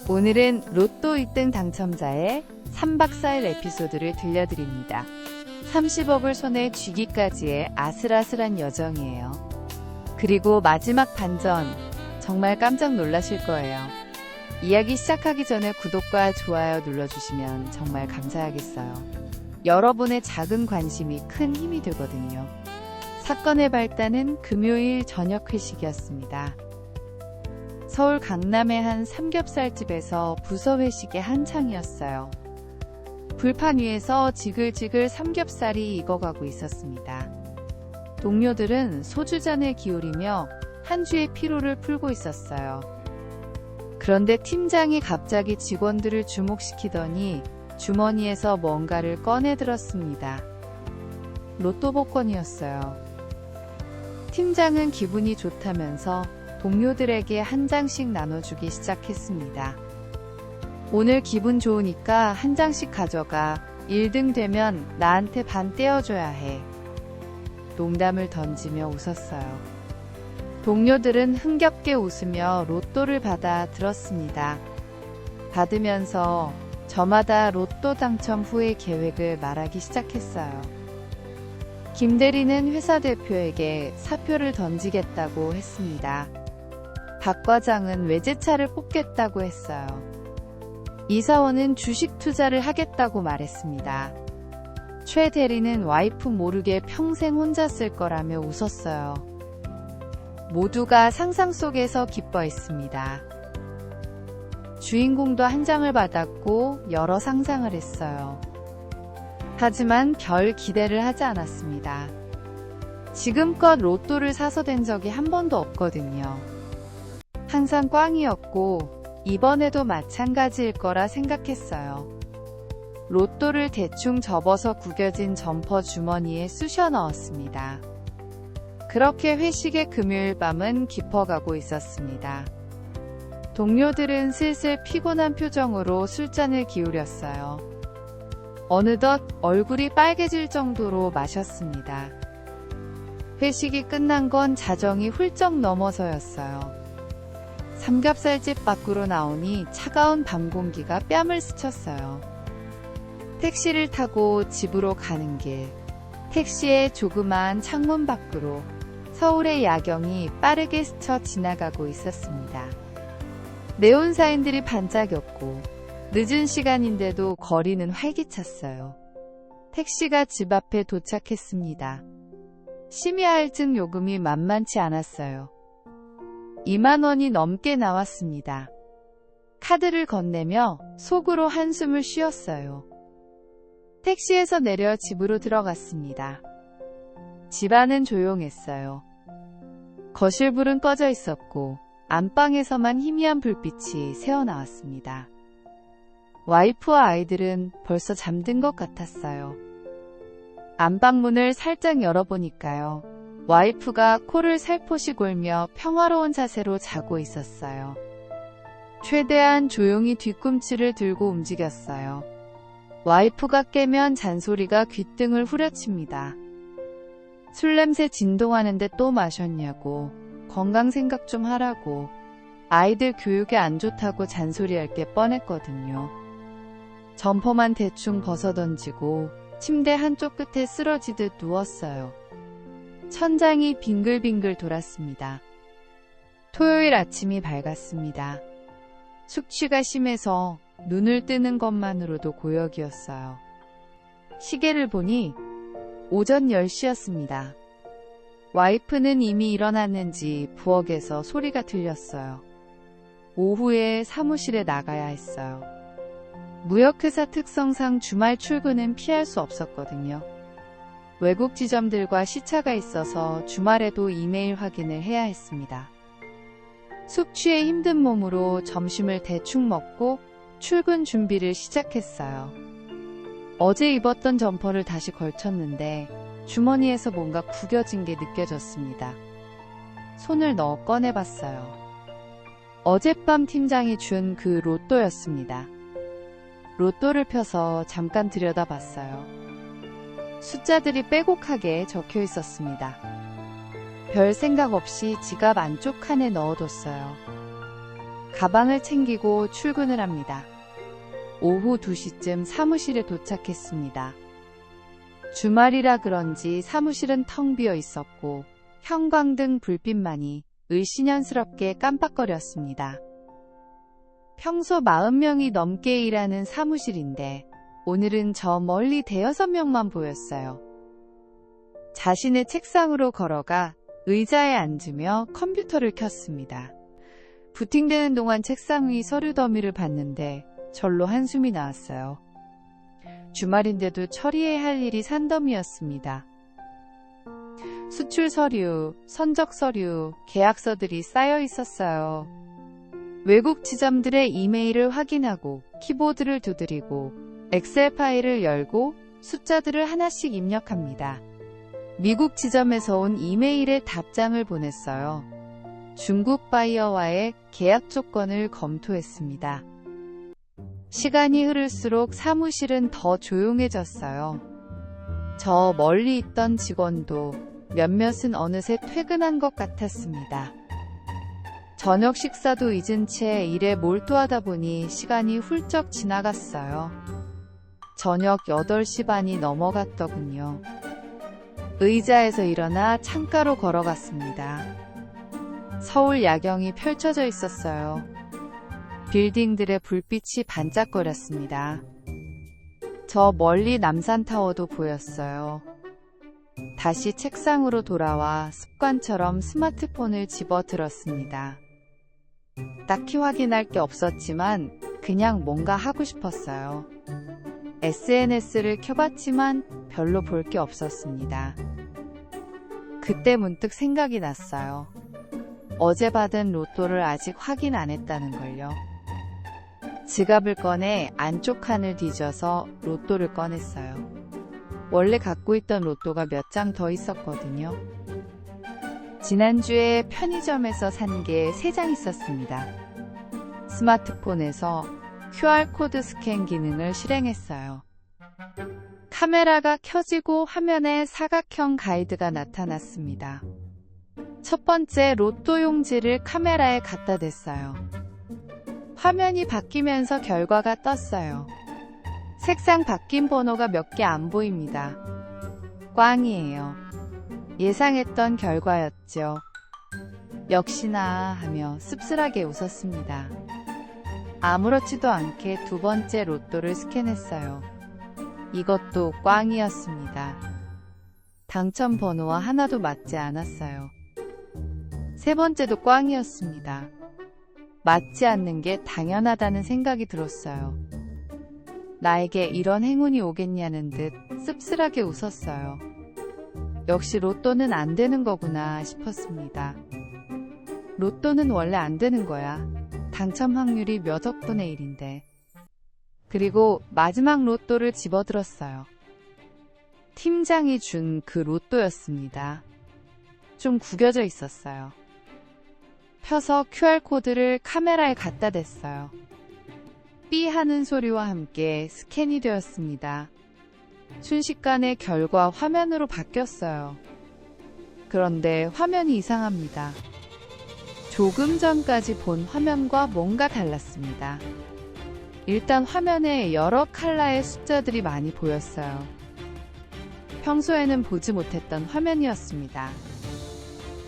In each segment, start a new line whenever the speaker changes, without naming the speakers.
오늘은 로또 1등 당첨자의 3박 4일 에피소드를 들려드립니다. 30억을 손에 쥐기까지의 아슬아슬한 여정이에요. 그리고 마지막 반전, 정말 깜짝 놀라실 거예요. 이야기 시작하기 전에 구독과 좋아요 눌러주시면 정말 감사하겠어요. 여러분의 작은 관심이 큰 힘이 되거든요. 사건의 발단은 금요일 저녁 회식이었습니다. 서울 강남의 한 삼겹살집에서 부서 회식의 한창이었어요. 불판 위에서 지글지글 삼겹살이 익어가고 있었습니다. 동료들은 소주잔을 기울이며 한 주의 피로를 풀고 있었어요. 그런데 팀장이 갑자기 직원들을 주목시키더니 주머니에서 뭔가를 꺼내들었습니다. 로또 복권이었어요. 팀장은 기분이 좋다면서 동료들에게 한 장씩 나눠주기 시작했습니다. 오늘 기분 좋으니까 한 장씩 가져가. 1등 되면 나한테 반 떼어줘야 해. 농담을 던지며 웃었어요. 동료들은 흥겹게 웃으며 로또를 받아 들었습니다. 받으면서 저마다 로또 당첨 후의 계획을 말하기 시작했어요. 김 대리는 회사 대표에게 사표를 던지겠다고 했습니다. 박 과장은 외제차를 뽑겠다고 했어요. 이사원은 주식 투자를 하겠다고 말했습니다. 최 대리는 와이프 모르게 평생 혼자 쓸 거라며 웃었어요. 모두가 상상 속에서 기뻐했습니다. 주인공도 한 장을 받았고 여러 상상을 했어요. 하지만 별 기대를 하지 않았습니다. 지금껏 로또를 사서 된 적이 한 번도 없거든요. 항상 꽝이었고 이번에도 마찬가지일 거라 생각했어요. 로또를 대충 접어서 구겨진 점퍼 주머니에 쑤셔 넣었습니다. 그렇게 회식의 금요일 밤은 깊어가고 있었습니다. 동료들은 슬슬 피곤한 표정으로 술잔을 기울였어요. 어느덧 얼굴이 빨개질 정도로 마셨습니다. 회식이 끝난 건 자정이 훌쩍 넘어서였어요. 삼겹살집 밖으로 나오니 차가운 밤 공기가 뺨을 스쳤어요. 택시를 타고 집으로 가는 길, 택시의 조그마한 창문 밖으로 서울의 야경이 빠르게 스쳐 지나가고 있었습니다. 네온사인들이 반짝였고 늦은 시간인데도 거리는 활기찼어요. 택시가 집 앞에 도착했습니다. 심야할증 요금이 만만치 않았어요. 2만 원이 넘게 나왔습니다. 카드를 건네며 속으로 한숨을 쉬었어요. 택시에서 내려 집으로 들어갔습니다. 집안은 조용했어요. 거실불은 꺼져 있었고 안방에서만 희미한 불빛이 새어나왔습니다. 와이프와 아이들은 벌써 잠든 것 같았어요. 안방문을 살짝 열어보니까요. 와이프가 코를 살포시 골며 평화로운 자세로 자고 있었어요. 최대한 조용히 뒤꿈치를 들고 움직였어요. 와이프가 깨면 잔소리가 귓등을 후려칩니다. 술 냄새 진동하는데 또 마셨냐고, 건강 생각 좀 하라고, 아이들 교육에 안 좋다고 잔소리할 게 뻔했거든요. 점퍼만 대충 벗어던지고 침대 한쪽 끝에 쓰러지듯 누웠어요. 천장이 빙글빙글 돌았습니다. 토요일 아침이 밝았습니다. 숙취가 심해서 눈을 뜨는 것만으로도 고역이었어요. 시계를 보니 오전 10시였습니다. 와이프는 이미 일어났는지 부엌에서 소리가 들렸어요. 오후에 사무실에 나가야 했어요. 무역회사 특성상 주말 출근은 피할 수 없었거든요. 외국 지점들과 시차가 있어서 주말에도 이메일 확인을 해야 했습니다. 숙취에 힘든 몸으로 점심을 대충 먹고 출근 준비를 시작했어요. 어제 입었던 점퍼를 다시 걸쳤는데 주머니에서 뭔가 구겨진 게 느껴졌습니다. 손을 넣어 꺼내봤어요. 어젯밤 팀장이 준 그 로또였습니다. 로또를 펴서 잠깐 들여다봤어요. 숫자들이 빼곡하게 적혀 있었습니다. 별 생각 없이 지갑 안쪽 칸에 넣어뒀어요. 가방을 챙기고 출근을 합니다. 오후 2시쯤 사무실에 도착했습니다. 주말이라 그런지 사무실은 텅 비어 있었고 형광등 불빛만이 을씨년스럽게 깜빡거렸습니다. 평소 40명이 넘게 일하는 사무실인데 오늘은 저 멀리 5-6명만 보였어요. 자신의 책상으로 걸어가 의자에 앉으며 컴퓨터를 켰습니다. 부팅되는 동안 책상 위 서류 더미를 봤는데 절로 한숨이 나왔어요. 주말인데도 처리해야 할 일이 산더미였습니다. 수출 서류, 선적 서류, 계약서들이 쌓여 있었어요. 외국 지점들의 이메일을 확인하고 키보드를 두드리고 엑셀 파일을 열고 숫자들을 하나씩 입력합니다. 미국 지점에서 온 이메일에 답장을 보냈어요. 중국 바이어와의 계약 조건을 검토했습니다. 시간이 흐를수록 사무실은 더 조용해졌어요. 저 멀리 있던 직원도 몇몇은 어느새 퇴근한 것 같았습니다. 저녁 식사도 잊은 채 일에 몰두하다 보니 시간이 훌쩍 지나갔어요. 저녁 8시 반이 넘어갔더군요. 의자에서 일어나 창가로 걸어갔습니다. 서울 야경이 펼쳐져 있었어요. 빌딩들의 불빛이 반짝거렸습니다. 저 멀리 남산타워도 보였어요. 다시 책상으로 돌아와 습관처럼 스마트폰을 집어들었습니다. 딱히 확인할 게 없었지만 그냥 뭔가 하고 싶었어요. SNS를 켜봤지만 별로 볼 게 없었습니다. 그때 문득 생각이 났어요. 어제 받은 로또를 아직 확인 안 했다는 걸요. 지갑을 꺼내 안쪽 칸을 뒤져서 로또를 꺼냈어요. 원래 갖고 있던 로또가 몇 장 더 있었거든요. 지난주에 편의점에서 산 게 3장 있었습니다. 스마트폰에서 QR코드 스캔 기능을 실행했어요. 카메라가 켜지고 화면에 사각형 가이드가 나타났습니다. 첫 번째 로또 용지를 카메라에 갖다 댔어요. 화면이 바뀌면서 결과가 떴어요. 색상 바뀐 번호가 몇 개 안 보입니다. 꽝이에요. 예상했던 결과였죠. 역시나 하며 씁쓸하게 웃었습니다. 아무렇지도 않게 두 번째 로또를 스캔했어요. 이것도 꽝이었습니다. 당첨 번호와 하나도 맞지 않았어요. 세 번째도 꽝이었습니다. 맞지 않는 게 당연하다는 생각이 들었어요. 나에게 이런 행운이 오겠냐는 듯 씁쓸하게 웃었어요. 역시 로또는 안 되는 거구나 싶었습니다. 로또는 원래 안 되는 거야. 당첨 확률이 몇 억분의 1인데. 그리고 마지막 로또를 집어들었어요. 팀장이 준 그 로또였습니다. 좀 구겨져 있었어요. 펴서 QR코드를 카메라에 갖다 댔어요. 삐 하는 소리와 함께 스캔이 되었습니다. 순식간에 결과 화면으로 바뀌었어요. 그런데 화면이 이상합니다. 조금 전까지 본 화면과 뭔가 달랐습니다. 일단 화면에 여러 컬러의 숫자들이 많이 보였어요. 평소에는 보지 못했던 화면이었습니다.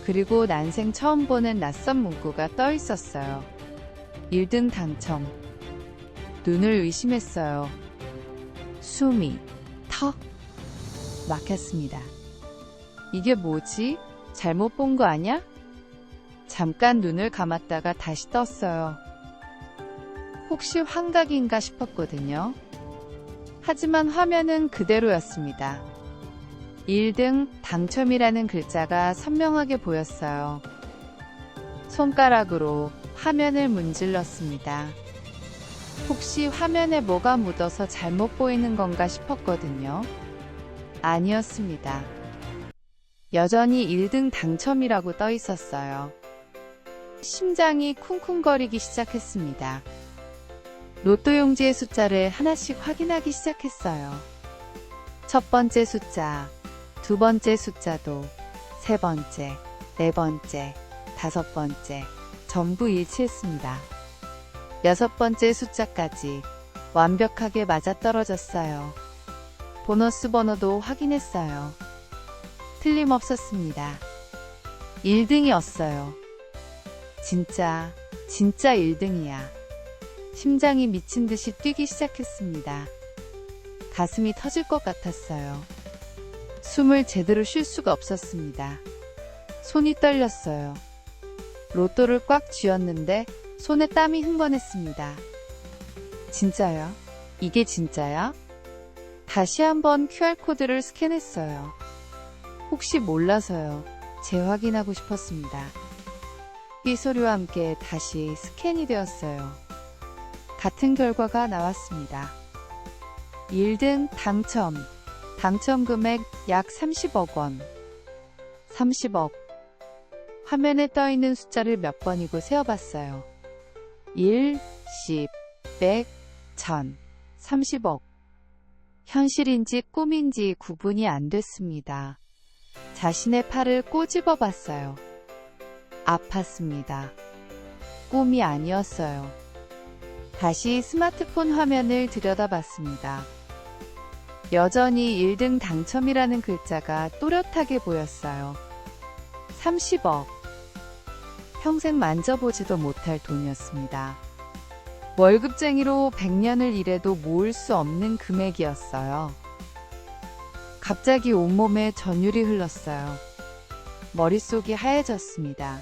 그리고 난생 처음 보는 낯선 문구가 떠 있었어요. 1등 당첨. 눈을 의심했어요. 숨이 턱 막혔습니다. 이게 뭐지? 잘못 본 거 아냐? 잠깐 눈을 감았다가 다시 떴어요. 혹시 환각인가 싶었거든요. 하지만 화면은 그대로였습니다. 1등 당첨이라는 글자가 선명하게 보였어요. 손가락으로 화면을 문질렀습니다. 혹시 화면에 뭐가 묻어서 잘못 보이는 건가 싶었거든요. 아니었습니다. 여전히 1등 당첨이라고 떠 있었어요. 심장이 쿵쿵거리기 시작했습니다. 로또 용지의 숫자를 하나씩 확인하기 시작했어요. 첫 번째 숫자, 두 번째 숫자도, 세 번째, 네 번째, 다섯 번째, 전부 일치했습니다. 6번째 숫자까지 완벽하게 맞아떨어졌어요. 보너스 번호도 확인했어요. 틀림없었습니다. 1등이었어요. 진짜 1등이야. 심장이 미친 듯이 뛰기 시작했습니다. 가슴이 터질 것 같았어요. 숨을 제대로 쉴 수가 없었습니다. 손이 떨렸어요. 로또를 꽉 쥐었는데 손에 땀이 흥건했습니다. 진짜요? 이게 진짜야? 다시 한번 QR코드를 스캔했어요. 혹시 몰라서요. 재확인하고 싶었습니다. 이 소리와 함께 다시 스캔이 되었어요. 같은 결과가 나왔습니다. 1등 당첨. 당첨 금액 약 30억 원. 30억. 화면에 떠있는 숫자를 몇 번이고 세어봤어요. 1, 10, 100, 1000, 30억. 현실인지 꿈인지 구분이 안 됐습니다. 자신의 팔을 꼬집어 봤어요. 아팠습니다. 꿈이 아니었어요. 다시 스마트폰 화면을 들여다봤습니다. 여전히 1등 당첨이라는 글자가 또렷하게 보였어요. 30억. 평생 만져보지도 못할 돈이었습니다. 월급쟁이로 100년을 일해도 모을 수 없는 금액이었어요. 갑자기 온몸에 전율이 흘렀어요. 머릿속이 하얘졌습니다.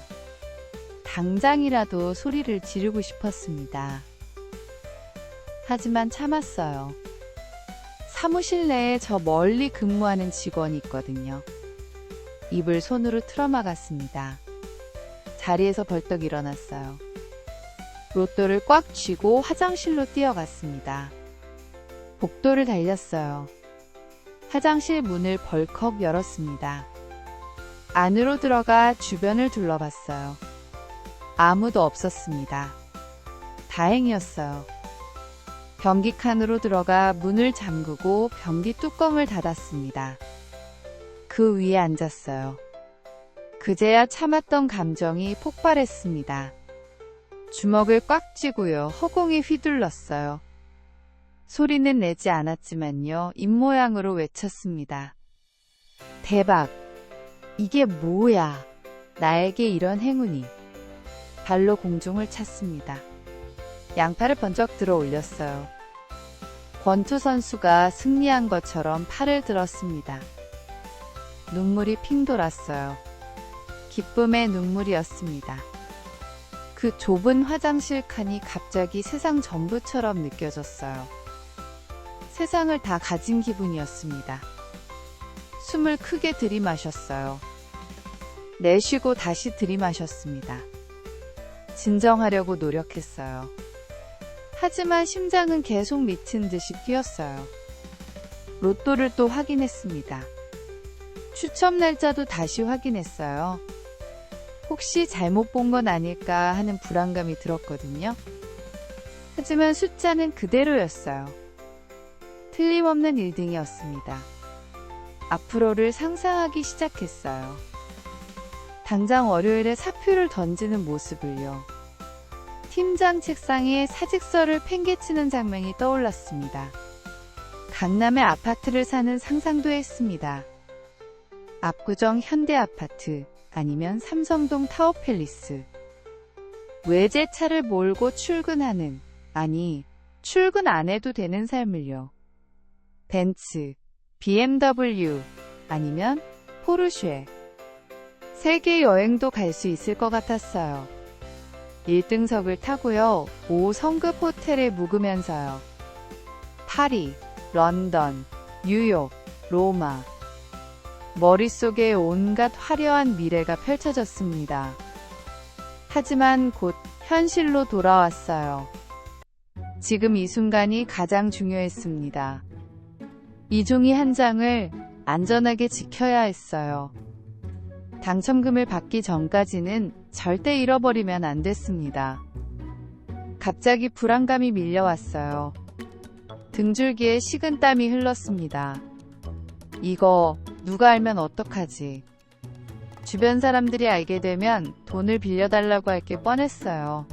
당장이라도 소리를 지르고 싶었습니다. 하지만 참았어요. 사무실 내에 저 멀리 근무하는 직원이 있거든요. 입을 손으로 틀어막았습니다. 자리에서 벌떡 일어났어요. 로또를 꽉 쥐고 화장실로 뛰어갔습니다. 복도를 달렸어요. 화장실 문을 벌컥 열었습니다. 안으로 들어가 주변을 둘러봤어요. 아무도 없었습니다. 다행이었어요. 변기 칸으로 들어가 문을 잠그고 변기 뚜껑을 닫았습니다. 그 위에 앉았어요. 그제야 참았던 감정이 폭발했습니다. 주먹을 꽉 쥐고요. 허공에 휘둘렀어요. 소리는 내지 않았지만요. 입모양으로 외쳤습니다. 대박! 이게 뭐야? 나에게 이런 행운이. 발로 공중을 찼습니다. 양팔을 번쩍 들어 올렸어요. 권투 선수가 승리한 것처럼 팔을 들었습니다. 눈물이 핑 돌았어요. 기쁨의 눈물이었습니다. 그 좁은 화장실 칸이 갑자기 세상 전부처럼 느껴졌어요. 세상을 다 가진 기분이었습니다. 숨을 크게 들이마셨어요. 내쉬고 다시 들이마셨습니다. 진정하려고 노력했어요. 하지만 심장은 계속 미친 듯이 뛰었어요. 로또를 또 확인했습니다. 추첨 날짜도 다시 확인했어요. 혹시 잘못 본 건 아닐까 하는 불안감이 들었거든요. 하지만 숫자는 그대로였어요. 틀림없는 1등이었습니다. 앞으로를 상상하기 시작했어요. 당장 월요일에 사표를 던지는 모습을요. 팀장 책상에 사직서를 팽개치는 장면이 떠올랐습니다. 강남의 아파트를 사는 상상도 했습니다. 압구정 현대아파트 아니면 삼성동 타워팰리스. 외제차를 몰고 출근하는, 아니 출근 안 해도 되는 삶을요. 벤츠, BMW 아니면 포르쉐. 세계 여행도 갈 수 있을 것 같았어요. 1등석을 타고요. 5성급 호텔에 묵으면서요. 파리, 런던, 뉴욕, 로마. 머릿속에 온갖 화려한 미래가 펼쳐졌습니다. 하지만 곧 현실로 돌아왔어요. 지금 이 순간이 가장 중요했습니다. 이 종이 한 장을 안전하게 지켜야 했어요. 당첨금을 받기 전까지는 절대 잃어버리면 안 됐습니다. 갑자기 불안감이 밀려왔어요. 등줄기에 식은땀이 흘렀습니다. 이거 누가 알면 어떡하지? 주변 사람들이 알게 되면 돈을 빌려달라고 할 게 뻔했어요.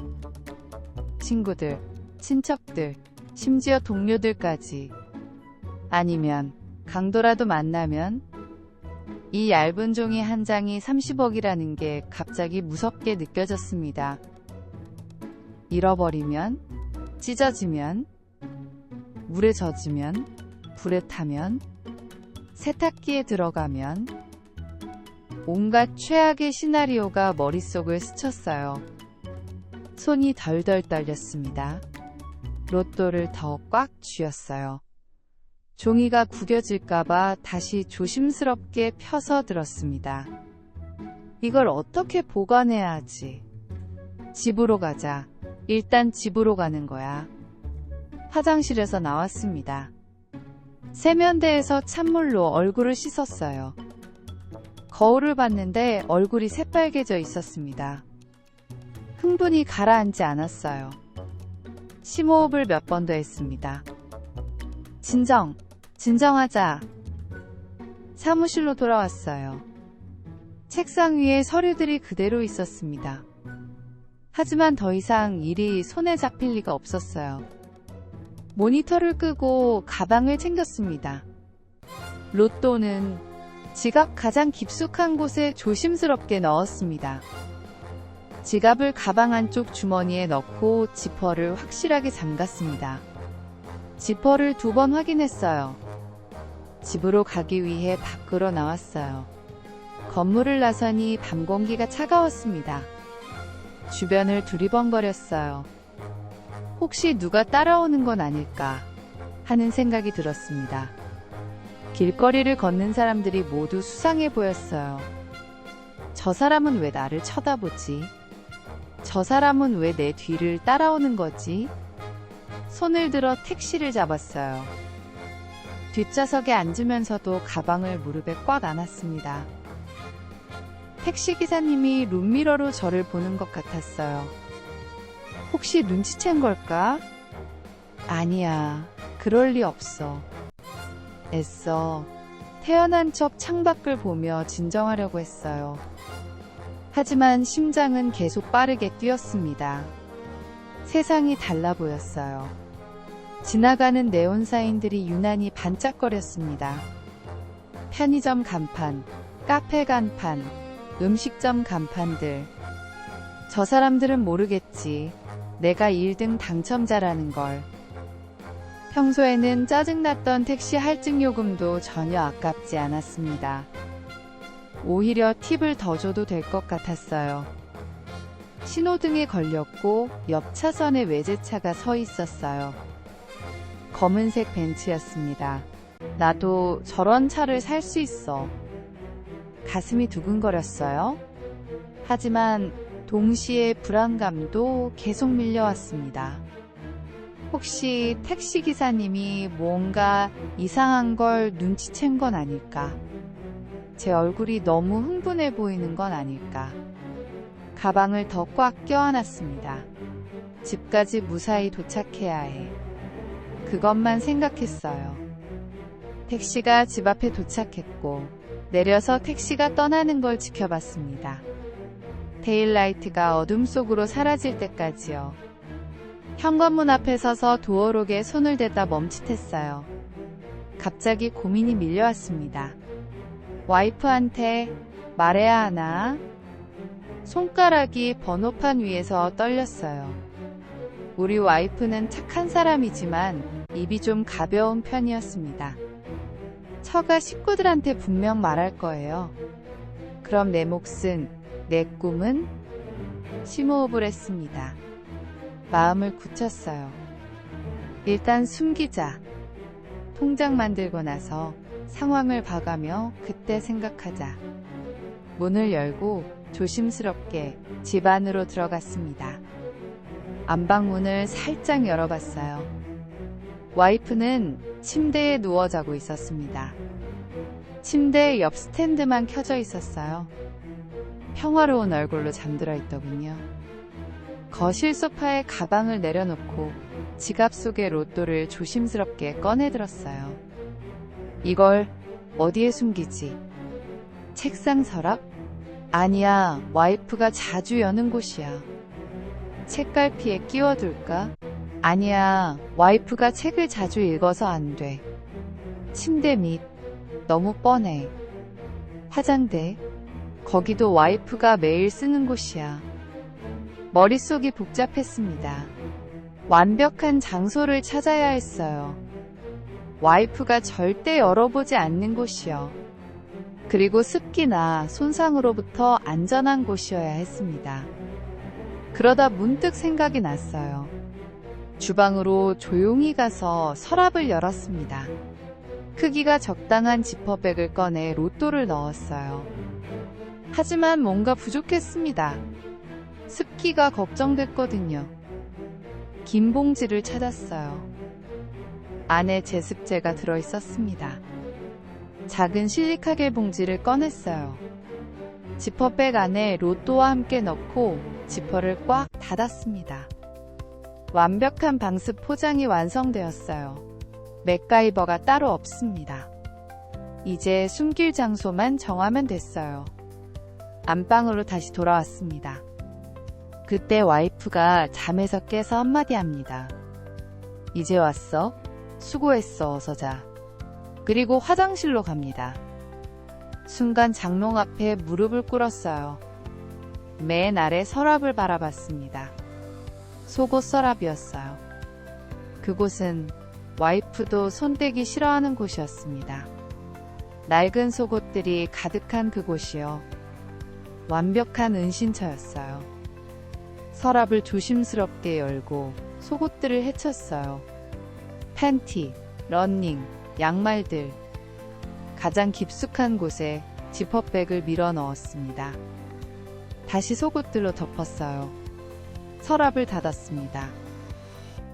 친구들, 친척들, 심지어 동료들까지. 아니면 강도라도 만나면? 이 얇은 종이 한 장이 30억이라는 게 갑자기 무섭게 느껴졌습니다. 잃어버리면? 찢어지면? 물에 젖으면? 불에 타면? 세탁기에 들어가면? 온갖 최악의 시나리오가 머릿속을 스쳤어요. 손이 덜덜 떨렸습니다. 로또를 더 꽉 쥐었어요. 종이가 구겨질까봐 다시 조심스럽게 펴서 들었습니다. 이걸 어떻게 보관해야 하지? 집으로 가자. 일단 집으로 가는 거야. 화장실에서 나왔습니다. 세면대에서 찬물로 얼굴을 씻었어요. 거울을 봤는데 얼굴이 새빨개져 있었습니다. 흥분이 가라앉지 않았어요. 심호흡을 몇 번 더 했습니다. 진정하자. 사무실로 돌아왔어요. 책상 위에 서류들이 그대로 있었습니다. 하지만 더 이상 일이 손에 잡힐 리가 없었어요. 모니터를 끄고 가방을 챙겼습니다. 로또는 지갑 가장 깊숙한 곳에 조심스럽게 넣었습니다. 지갑을 가방 안쪽 주머니에 넣고 지퍼를 확실하게 잠갔습니다. 지퍼를 2번 확인했어요. 집으로 가기 위해 밖으로 나왔어요. 건물을 나서니 밤 공기가 차가웠습니다. 주변을 두리번거렸어요. 혹시 누가 따라오는 건 아닐까 하는 생각이 들었습니다. 길거리를 걷는 사람들이 모두 수상해 보였어요. 저 사람은 왜 나를 쳐다보지? 저 사람은 왜 내 뒤를 따라오는 거지? 손을 들어 택시를 잡았어요. 뒷좌석에 앉으면서도 가방을 무릎에 꽉 안았습니다. 택시기사님이 룸미러로 저를 보는 것 같았어요. 혹시 눈치챈 걸까? 아니야, 그럴 리 없어. 애써 태연한 척 창밖을 보며 진정하려고 했어요. 하지만 심장은 계속 빠르게 뛰었습니다. 세상이 달라 보였어요. 지나가는 네온사인들이 유난히 반짝거렸습니다. 편의점 간판, 카페 간판, 음식점 간판들. 저 사람들은 모르겠지. 내가 1등 당첨자라는 걸. 평소에는 짜증났던 택시 할증 요금도 전혀 아깝지 않았습니다. 오히려 팁을 더 줘도 될 것 같았어요. 신호등에 걸렸고 옆 차선에 외제차가 서 있었어요. 검은색 벤츠였습니다. 나도 저런 차를 살 수 있어. 가슴이 두근거렸어요. 하지만 동시에 불안감도 계속 밀려왔습니다. 혹시 택시기사님이 뭔가 이상한 걸 눈치챈 건 아닐까? 제 얼굴이 너무 흥분해 보이는 건 아닐까? 가방을 더 꽉 껴안았습니다. 집까지 무사히 도착해야 해. 그것만 생각했어요. 택시가 집 앞에 도착했고 내려서 택시가 떠나는 걸 지켜봤습니다. 테일라이트가 어둠 속으로 사라질 때까지요. 현관문 앞에 서서 도어록에 손을 대다 멈칫했어요. 갑자기 고민이 밀려왔습니다. 와이프한테 말해야 하나? 손가락이 번호판 위에서 떨렸어요. 우리 와이프는 착한 사람이지만 입이 좀 가벼운 편이었습니다. 처가 식구들한테 분명 말할 거예요. 그럼 내 몫은, 내 꿈은? 심호흡을 했습니다. 마음을 굳혔어요. 일단 숨기자. 통장 만들고 나서 상황을 봐가며 그때 생각하자. 문을 열고 조심스럽게 집 안으로 들어갔습니다. 안방문을 살짝 열어봤어요. 와이프는 침대에 누워 자고 있었습니다. 침대 옆 스탠드만 켜져 있었어요. 평화로운 얼굴로 잠들어 있더군요. 거실 소파에 가방을 내려놓고 지갑 속의 로또를 조심스럽게 꺼내들었어요. 이걸 어디에 숨기지? 책상 서랍? 아니야, 와이프가 자주 여는 곳이야. 책갈피에 끼워둘까? 아니야, 와이프가 책을 자주 읽어서 안 돼. 침대 밑, 너무 뻔해. 화장대, 거기도 와이프가 매일 쓰는 곳이야. 머릿속이 복잡했습니다. 완벽한 장소를 찾아야 했어요. 와이프가 절대 열어보지 않는 곳이요. 그리고 습기나 손상으로부터 안전한 곳이어야 했습니다. 그러다 문득 생각이 났어요. 주방으로 조용히 가서 서랍을 열었습니다. 크기가 적당한 지퍼백을 꺼내 로또를 넣었어요. 하지만 뭔가 부족했습니다. 습기가 걱정됐거든요. 긴 봉지를 찾았어요. 안에 제습제가 들어있었습니다. 작은 실리카겔 봉지를 꺼냈어요. 지퍼백 안에 로또와 함께 넣고 지퍼를 꽉 닫았습니다. 완벽한 방습 포장이 완성되었어요. 맥가이버가 따로 없습니다. 이제 숨길 장소만 정하면 됐어요. 안방으로 다시 돌아왔습니다. 그때 와이프가 잠에서 깨서 한마디 합니다. 이제 왔어? 수고했어, 어서 자. 그리고 화장실로 갑니다. 순간 장롱 앞에 무릎을 꿇었어요. 맨 아래 서랍을 바라봤습니다. 속옷 서랍이었어요. 그곳은 와이프도 손대기 싫어하는 곳이었습니다. 낡은 속옷들이 가득한 그곳이요. 완벽한 은신처였어요. 서랍을 조심스럽게 열고 속옷들을 헤쳤어요. 팬티, 러닝, 양말들. 가장 깊숙한 곳에 지퍼백을 밀어 넣었습니다. 다시 속옷들로 덮었어요. 서랍을 닫았습니다.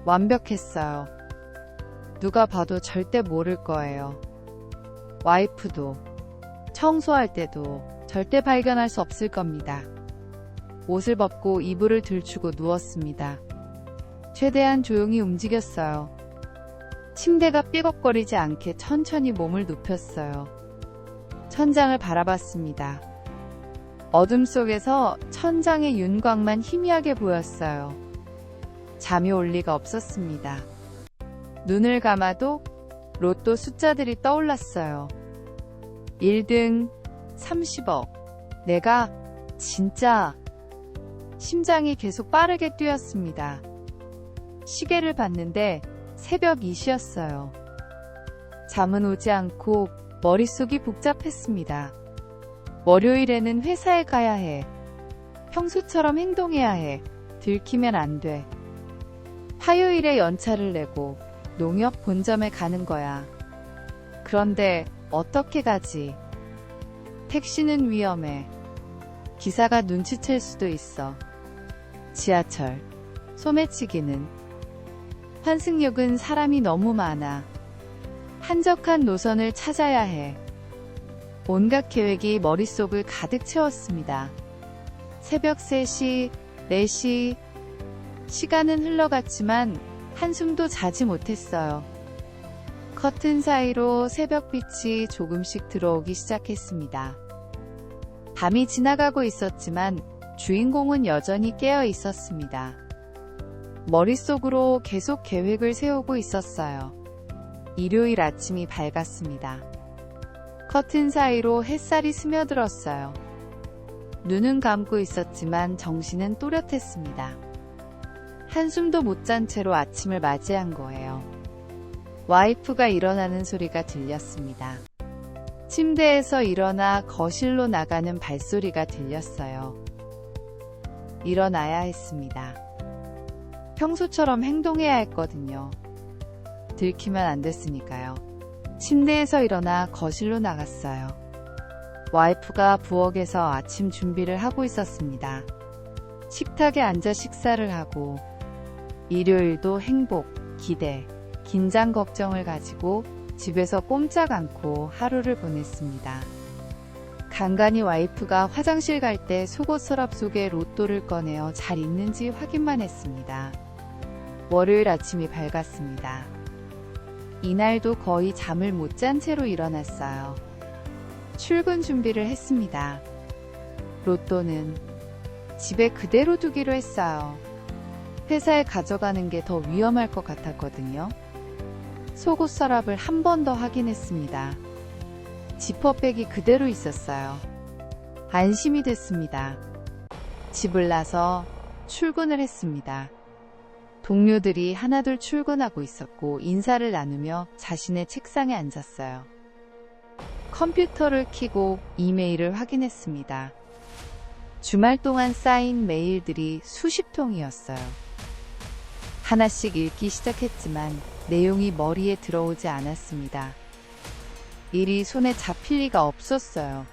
완벽했어요. 누가 봐도 절대 모를 거예요. 와이프도, 청소할 때도 절대 발견할 수 없을 겁니다. 옷을 벗고 이불을 들추고 누웠습니다. 최대한 조용히 움직였어요. 침대가 삐걱거리지 않게 천천히 몸을 눕혔어요. 천장을 바라봤습니다. 어둠 속에서 천장의 윤곽만 희미하게 보였어요. 잠이 올 리가 없었습니다. 눈을 감아도 로또 숫자들이 떠올랐어요. 1등 30억. 내가 진짜. 심장이 계속 빠르게 뛰었습니다. 시계를 봤는데 새벽 2시였어요. 잠은 오지 않고 머릿속이 복잡했습니다. 월요일에는 회사에 가야 해. 평소처럼 행동해야 해. 들키면 안 돼. 화요일에 연차를 내고 농협 본점에 가는 거야. 그런데 어떻게 가지? 택시는 위험해. 기사가 눈치챌 수도 있어. 지하철, 소매치기는. 환승역은 사람이 너무 많아. 한적한 노선을 찾아야 해. 온갖 계획이 머릿속을 가득 채웠습니다. 새벽 3시, 4시. 시간은 흘러갔지만 한숨도 자지 못했어요. 커튼 사이로 새벽빛이 조금씩 들어오기 시작했습니다. 밤이 지나가고 있었지만 주인공은 여전히 깨어 있었습니다. 머릿속으로 계속 계획을 세우고 있었어요. 일요일 아침이 밝았습니다. 커튼 사이로 햇살이 스며들었어요. 눈은 감고 있었지만 정신은 또렷했습니다. 한숨도 못 잔 채로 아침을 맞이한 거예요. 와이프가 일어나는 소리가 들렸습니다. 침대에서 일어나 거실로 나가는 발소리가 들렸어요. 일어나야 했습니다. 평소처럼 행동해야 했거든요. 들키면 안 됐으니까요. 침대에서 일어나 거실로 나갔어요. 와이프가 부엌에서 아침 준비를 하고 있었습니다. 식탁에 앉아 식사를 하고 일요일도 행복, 기대, 긴장 걱정을 가지고 집에서 꼼짝 않고 하루를 보냈습니다. 간간히 와이프가 화장실 갈 때 속옷 서랍 속에 로또를 꺼내어 잘 있는지 확인만 했습니다. 월요일 아침이 밝았습니다. 이날도 거의 잠을 못 잔 채로 일어났어요. 출근 준비를 했습니다. 로또는 집에 그대로 두기로 했어요. 회사에 가져가는 게 더 위험할 것 같았거든요. 속옷 서랍을 한 번 더 확인했습니다. 지퍼백이 그대로 있었어요. 안심이 됐습니다. 집을 나서 출근을 했습니다. 동료들이 하나둘 출근하고 있었고 인사를 나누며 자신의 책상에 앉았어요. 컴퓨터를 켜고 이메일을 확인했습니다. 주말 동안 쌓인 메일들이 수십 통이었어요. 하나씩 읽기 시작했지만 내용이 머리에 들어오지 않았습니다. 일이 손에 잡힐 리가 없었어요.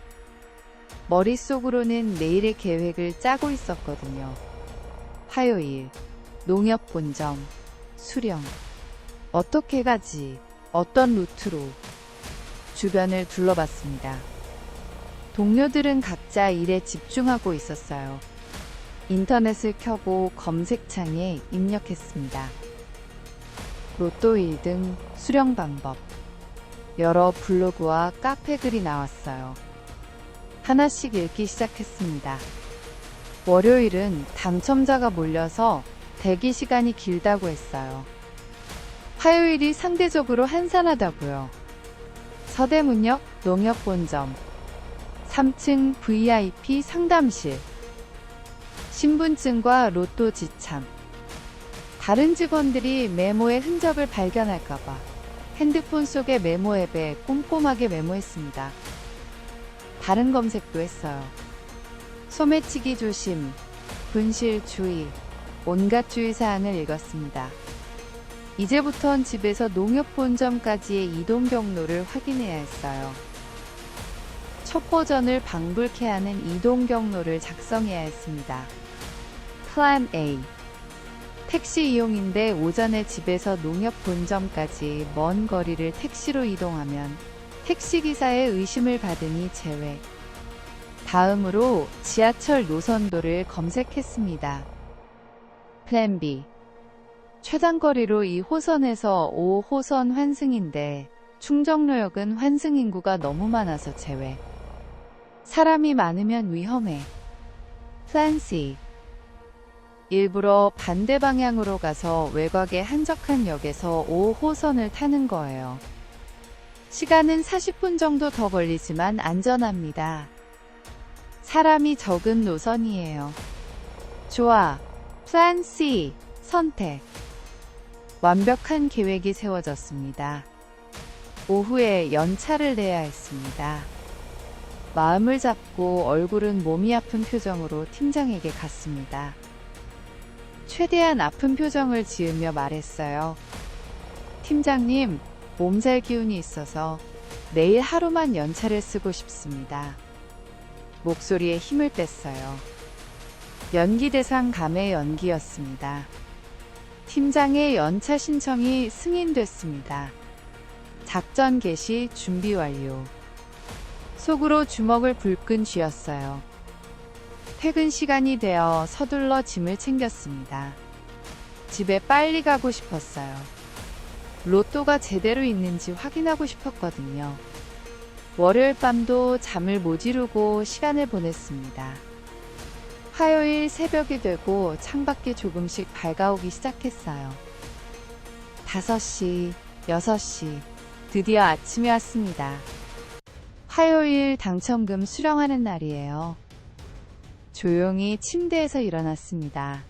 머릿속으로는 내일의 계획을 짜고 있었거든요. 화요일, 농협 본점, 수령. 어떻게 가지? 어떤 루트로? 주변을 둘러봤습니다. 동료들은 각자 일에 집중하고 있었어요. 인터넷을 켜고 검색창에 입력했습니다. 로또 1등 수령 방법. 여러 블로그와 카페 글이 나왔어요. 하나씩 읽기 시작했습니다. 월요일은 당첨자가 몰려서 대기 시간이 길다고 했어요. 화요일이 상대적으로 한산하다고요. 서대문역 농협본점 3층 VIP 상담실. 신분증과 로또 지참. 다른 직원들이 메모의 흔적을 발견할까봐 핸드폰 속의 메모 앱에 꼼꼼하게 메모했습니다. 다른 검색도 했어요. 소매치기 조심, 분실 주의, 온갖 주의사항을 읽었습니다. 이제부턴 집에서 농협본점까지의 이동 경로를 확인해야 했어요. 첫 버전을 방불케 하는 이동 경로를 작성해야 했습니다. 플랜 A. 택시 이용인데 오전에 집에서 농협본점까지 먼 거리를 택시로 이동하면 택시기사의 의심을 받으니 제외. 다음으로 지하철 노선도를 검색했습니다. 플랜 B. 최단거리로 2호선에서 5호선 환승인데 충정로역은 환승인구가 너무 많아서 제외. 사람이 많으면 위험해. 플랜 C. 일부러 반대 방향으로 가서 외곽의 한적한 역에서 5호선을 타는 거예요. 시간은 40분 정도 더 걸리지만 안전합니다. 사람이 적은 노선이에요. 좋아. 플랜 C. 선택. 완벽한 계획이 세워졌습니다. 오후에 연차를 내야 했습니다. 마음을 잡고 얼굴은 몸이 아픈 표정으로 팀장에게 갔습니다. 최대한 아픈 표정을 지으며 말했어요. 팀장님, 몸살 기운이 있어서 내일 하루만 연차를 쓰고 싶습니다. 목소리에 힘을 뺐어요. 연기 대상 감의 연기였습니다. 팀장의 연차 신청이 승인됐습니다. 작전 개시 준비 완료. 속으로 주먹을 불끈 쥐었어요. 퇴근 시간이 되어 서둘러 짐을 챙겼습니다. 집에 빨리 가고 싶었어요. 로또가 제대로 있는지 확인하고 싶었거든요. 월요일 밤도 잠을 못 이루고 시간을 보냈습니다. 화요일 새벽이 되고 창밖이 조금씩 밝아오기 시작했어요. 5시, 6시, 드디어 아침이 왔습니다. 화요일 당첨금 수령하는 날이에요. 조용히 침대에서 일어났습니다.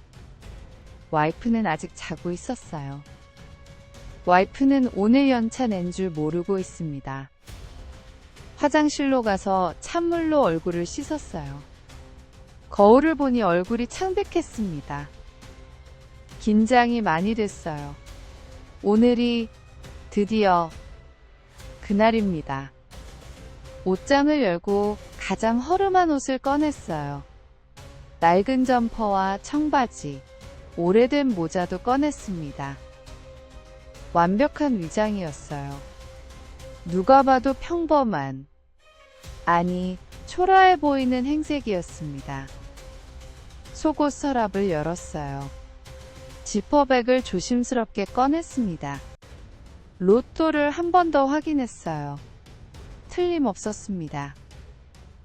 와이프는 아직 자고 있었어요. 와이프는 오늘 연차 낸 줄 모르고 있습니다. 화장실로 가서 찬물로 얼굴을 씻었어요. 거울을 보니 얼굴이 창백했습니다. 긴장이 많이 됐어요. 오늘이 드디어 그날입니다. 옷장을 열고 가장 허름한 옷을 꺼냈어요. 낡은 점퍼와 청바지, 오래된 모자도 꺼냈습니다. 완벽한 위장이었어요. 누가 봐도 평범한, 아니 초라해 보이는 행색이었습니다. 속옷 서랍을 열었어요. 지퍼백을 조심스럽게 꺼냈습니다. 로또를 한 번 더 확인했어요. 틀림없었습니다.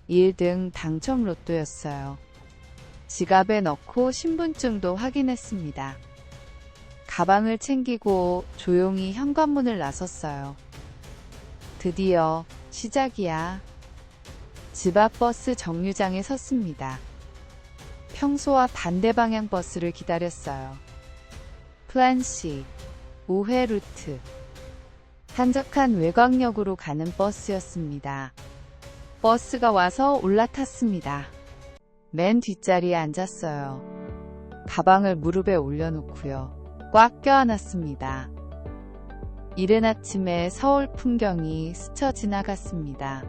1등 당첨 로또였어요. 지갑에 넣고 신분증도 확인했습니다. 가방을 챙기고 조용히 현관문을 나섰어요. 드디어 시작이야. 집 앞 버스 정류장에 섰습니다. 평소와 반대 방향 버스를 기다렸어요. 플랜 C, 5회 루트. 한적한 외곽역으로 가는 버스였습니다. 버스가 와서 올라탔습니다. 맨 뒷자리에 앉았어요. 가방을 무릎에 올려놓고요. 꽉 껴안았습니다. 이른 아침에 서울 풍경이 스쳐 지나갔습니다.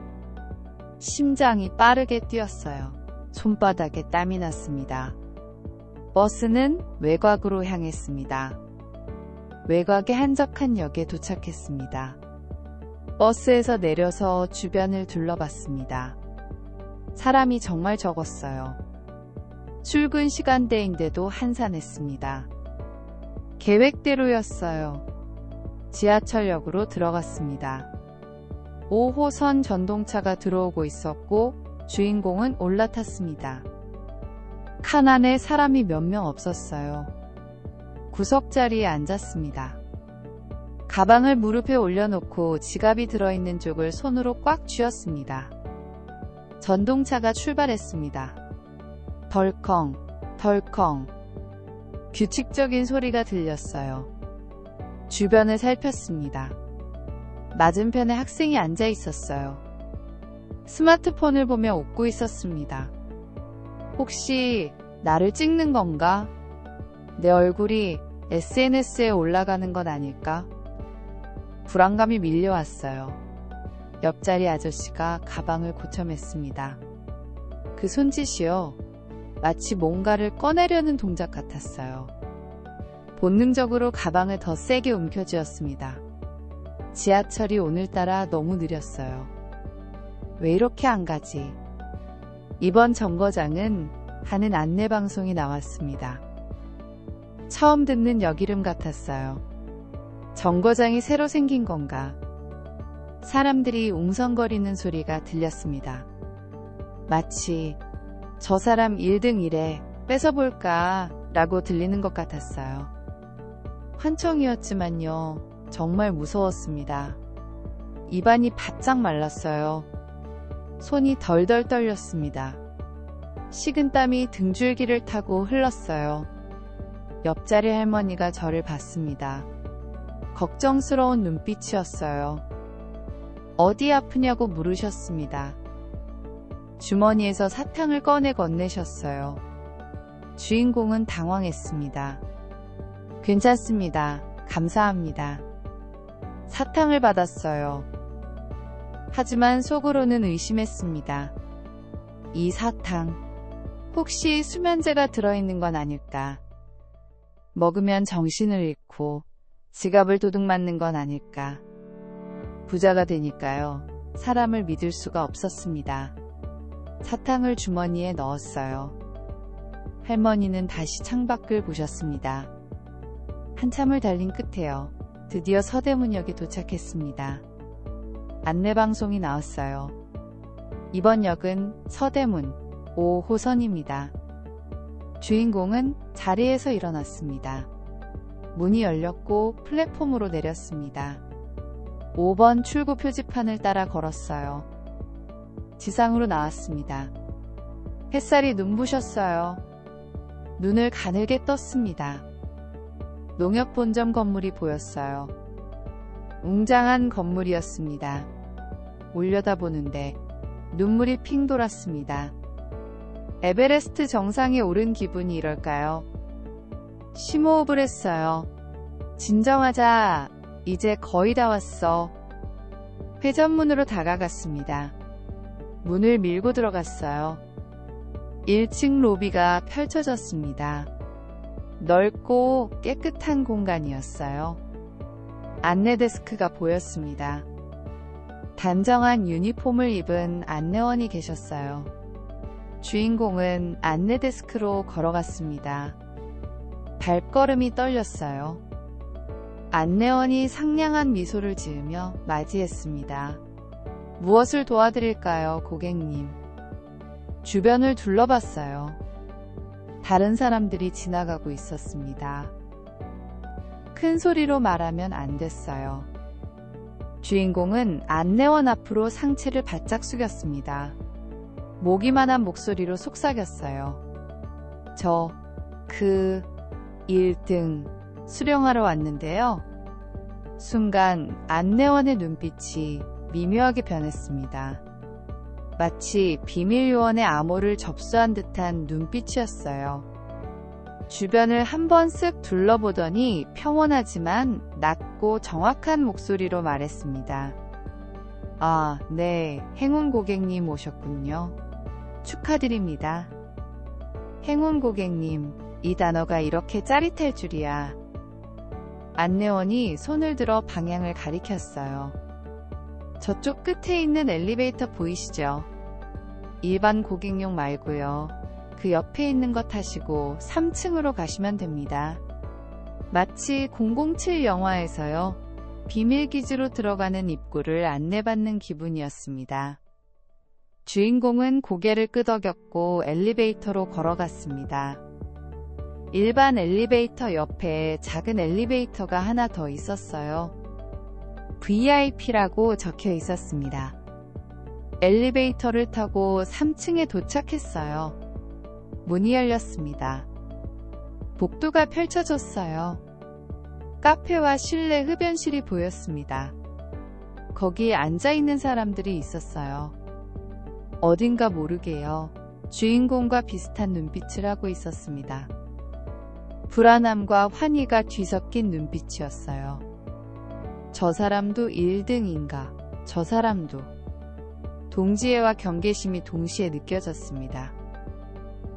심장이 빠르게 뛰었어요. 손바닥에 땀이 났습니다. 버스는 외곽으로 향했습니다. 외곽의 한적한 역에 도착했습니다. 버스에서 내려서 주변을 둘러봤습니다. 사람이 정말 적었어요. 출근 시간대인데도 한산했습니다. 계획대로였어요. 지하철역으로 들어갔습니다. 5호선 전동차가 들어오고 있었고 주인공은 올라탔습니다. 칸 안에 사람이 몇 명 없었어요. 구석자리에 앉았습니다. 가방을 무릎에 올려놓고 지갑이 들어있는 쪽을 손으로 꽉 쥐었습니다. 전동차가 출발했습니다. 덜컹, 덜컹. 규칙적인 소리가 들렸어요. 주변을 살폈습니다. 맞은편에 학생이 앉아 있었어요. 스마트폰을 보며 웃고 있었습니다. 혹시 나를 찍는 건가? 내 얼굴이 SNS에 올라가는 건 아닐까? 불안감이 밀려왔어요. 옆자리 아저씨가 가방을 고쳐맸습니다. 그 손짓이요. 마치 뭔가를 꺼내려는 동작 같았어요. 본능적으로 가방을 더 세게 움켜쥐었습니다. 지하철이 오늘따라 너무 느렸어요. 왜 이렇게 안 가지? 이번 정거장은 하는 안내방송이 나왔습니다. 처음 듣는 역 이름 같았어요. 정거장이 새로 생긴 건가? 사람들이 웅성거리는 소리가 들렸습니다. 마치 저 사람 1등 이래 뺏어볼까 라고 들리는 것 같았어요. 환청이었지만요. 정말 무서웠습니다. 입안이 바짝 말랐어요. 손이 덜덜 떨렸습니다. 식은땀이 등줄기를 타고 흘렀어요. 옆자리 할머니가 저를 봤습니다. 걱정스러운 눈빛이었어요. 어디 아프냐고 물으셨습니다. 주머니에서 사탕을 꺼내 건네셨어요. 주인공은 당황했습니다. 괜찮습니다. 감사합니다. 사탕을 받았어요. 하지만 속으로는 의심했습니다. 이 사탕, 혹시 수면제가 들어있는 건 아닐까? 먹으면 정신을 잃고 지갑을 도둑맞는 건 아닐까? 부자가 되니까요. 사람을 믿을 수가 없었습니다. 사탕을 주머니에 넣었어요. 할머니는 다시 창밖을 보셨습니다. 한참을 달린 끝에요. 드디어 서대문역에 도착했습니다. 안내방송이 나왔어요. 이번 역은 서대문 5호선입니다. 주인공은 자리에서 일어났습니다. 문이 열렸고 플랫폼으로 내렸습니다. 5번 출구 표지판을 따라 걸었어요. 지상으로 나왔습니다. 햇살이 눈부셨어요. 눈을 가늘게 떴습니다. 농협 본점 건물이 보였어요. 웅장한 건물이었습니다. 올려다보는데 눈물이 핑 돌았습니다. 에베레스트 정상에 오른 기분이 이럴까요? 심호흡을 했어요. 진정하자. 이제 거의 다 왔어. 회전문으로 다가갔습니다. 문을 밀고 들어갔어요. 1층 로비가 펼쳐졌습니다. 넓고 깨끗한 공간이었어요. 안내 데스크가 보였습니다. 단정한 유니폼을 입은 안내원이 계셨어요. 주인공은 안내 데스크로 걸어갔습니다. 발걸음이 떨렸어요. 안내원이 상냥한 미소를 지으며 맞이했습니다. 무엇을 도와드릴까요, 고객님? 주변을 둘러봤어요. 다른 사람들이 지나가고 있었습니다. 큰 소리로 말하면 안 됐어요. 주인공은 안내원 앞으로 상체를 바짝 숙였습니다. 모기만한 목소리로 속삭였어요. 저, 1등 수령하러 왔는데요. 순간 안내원의 눈빛이 미묘하게 변했습니다. 마치 비밀 요원의 암호를 접수한 듯한 눈빛이었어요. 주변을 한번 쓱 둘러보더니 평온하지만 낮고 정확한 목소리로 말했습니다. 아, 네, 행운 고객님 오셨군요. 축하드립니다. 행운 고객님, 이 단어가 이렇게 짜릿할 줄이야. 안내원이 손을 들어 방향을 가리켰어요. 저쪽 끝에 있는 엘리베이터 보이시죠? 일반 고객용 말고요. 그 옆에 있는 거 타시고 3층으로 가시면 됩니다. 마치 007 영화에서요. 비밀기지로 들어가는 입구를 안내받는 기분이었습니다. 주인공은 고개를 끄덕였고 엘리베이터로 걸어갔습니다. 일반 엘리베이터 옆에 작은 엘리베이터가 하나 더 있었어요. VIP라고 적혀 있었습니다. 엘리베이터를 타고 3층에 도착했어요. 문이 열렸습니다. 복도가 펼쳐졌어요. 카페와 실내 흡연실이 보였습니다. 거기에 앉아있는 사람들이 있었어요. 어딘가 모르게요. 주인공과 비슷한 눈빛을 하고 있었습니다. 불안함과 환희가 뒤섞인 눈빛이었어요. 저 사람도 1등인가? 저 사람도. 동지애와 경계심이 동시에 느껴졌습니다.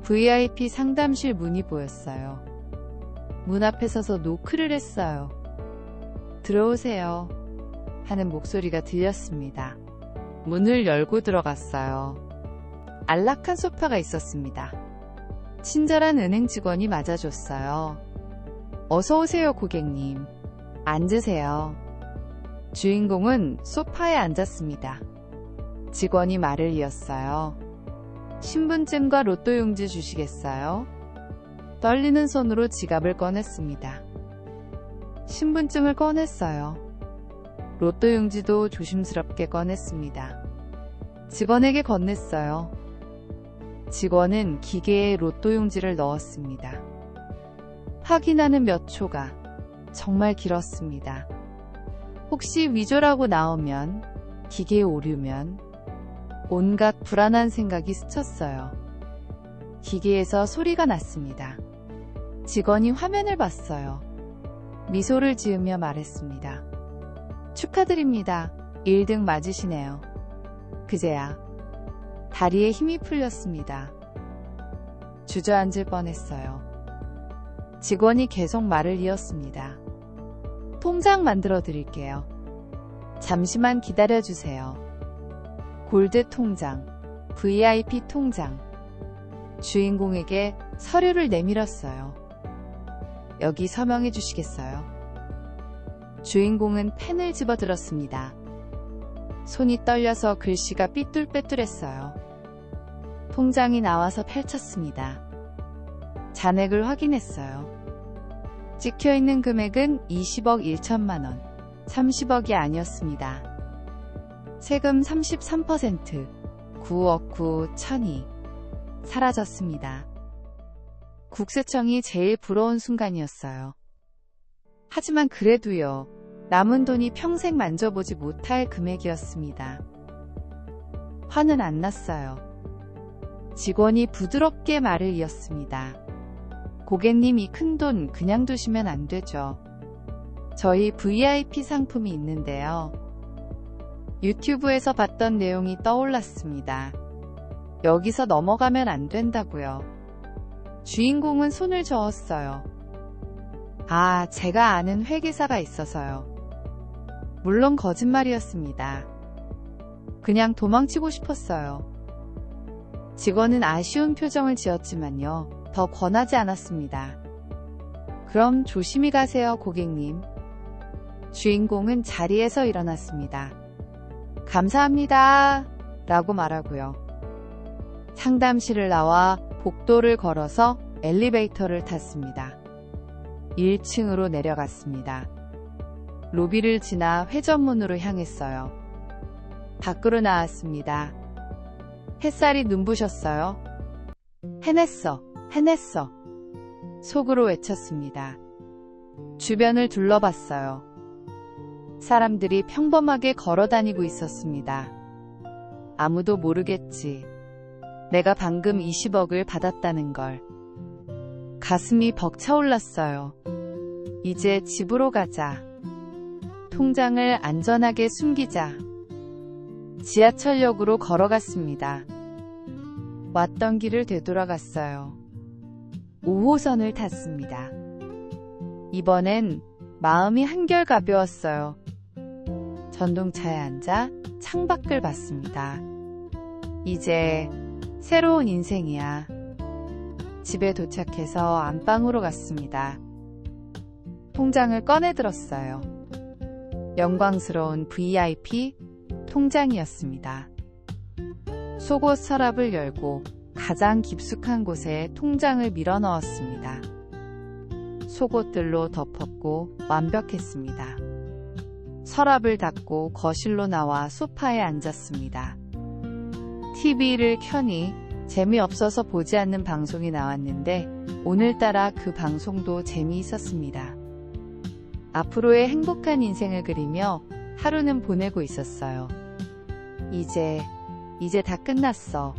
VIP 상담실 문이 보였어요. 문 앞에 서서 노크를 했어요. 들어오세요. 하는 목소리가 들렸습니다. 문을 열고 들어갔어요. 안락한 소파가 있었습니다. 친절한 은행 직원이 맞아줬어요. 어서 오세요, 고객님. 앉으세요. 주인공은 소파에 앉았습니다. 직원이 말을 이었어요. 신분증과 로또 용지 주시겠어요? 떨리는 손으로 지갑을 꺼냈습니다. 신분증을 꺼냈어요. 로또 용지도 조심스럽게 꺼냈습니다. 직원에게 건넸어요. 직원은 기계에 로또 용지를 넣었습니다. 확인하는 몇 초가 정말 길었습니다. 혹시 위조라고 나오면, 기계에 오류면 온갖 불안한 생각이 스쳤어요. 기계에서 소리가 났습니다. 직원이 화면을 봤어요. 미소를 지으며 말했습니다. 축하드립니다. 1등 맞으시네요. 그제야 다리에 힘이 풀렸습니다. 주저앉을 뻔했어요. 직원이 계속 말을 이었습니다. 통장 만들어 드릴게요. 잠시만 기다려주세요. 골드 통장, VIP 통장. 주인공에게 서류를 내밀었어요. 여기 서명해 주시겠어요? 주인공은 펜을 집어들었습니다. 손이 떨려서 글씨가 삐뚤빼뚤했어요. 통장이 나와서 펼쳤습니다. 잔액을 확인했어요. 찍혀있는 금액은 20억 1천만 원, 30억이 아니었습니다. 세금 33%, 9억 9 천이 사라졌습니다. 국세청이 제일 부러운 순간이었어요. 하지만 그래도요, 남은 돈이 평생 만져보지 못할 금액이었습니다. 화는 안 났어요. 직원이 부드럽게 말을 이었습니다. 고객님, 이 큰돈 그냥 두시면 안 되죠. 저희 VIP 상품이 있는데요. 유튜브에서 봤던 내용이 떠올랐습니다. 여기서 넘어가면 안 된다고요. 주인공은 손을 저었어요. 아, 제가 아는 회계사가 있어서요. 물론 거짓말이었습니다. 그냥 도망치고 싶었어요. 직원은 아쉬운 표정을 지었지만요. 더 권하지 않았습니다. 그럼 조심히 가세요, 고객님. 주인공은 자리에서 일어났습니다. 감사합니다. 라고 말하고요. 상담실을 나와 복도를 걸어서 엘리베이터를 탔습니다. 1층으로 내려갔습니다. 로비를 지나 회전문으로 향했어요. 밖으로 나왔습니다. 햇살이 눈부셨어요. 해냈어, 해냈어. 속으로 외쳤습니다. 주변을 둘러봤어요. 사람들이 평범하게 걸어다니고 있었습니다. 아무도 모르겠지. 내가 방금 20억을 받았다는 걸. 가슴이 벅차올랐어요. 이제 집으로 가자. 통장을 안전하게 숨기자. 지하철역으로 걸어갔습니다. 왔던 길을 되돌아갔어요. 5호선을 탔습니다. 이번엔 마음이 한결 가벼웠어요. 전동차에 앉아 창밖을 봤습니다. 이제 새로운 인생이야. 집에 도착해서 안방으로 갔습니다. 통장을 꺼내들었어요. 영광스러운 VIP 통장이었습니다. 속옷 서랍을 열고 가장 깊숙한 곳에 통장을 밀어 넣었습니다. 속옷들로 덮었고 완벽했습니다. 서랍을 닫고 거실로 나와 소파에 앉았습니다. TV를 켜니 재미없어서 보지 않는 방송이 나왔는데 오늘따라 그 방송도 재미있었습니다. 앞으로의 행복한 인생을 그리며 하루는 보내고 있었어요. 이제 다 끝났어.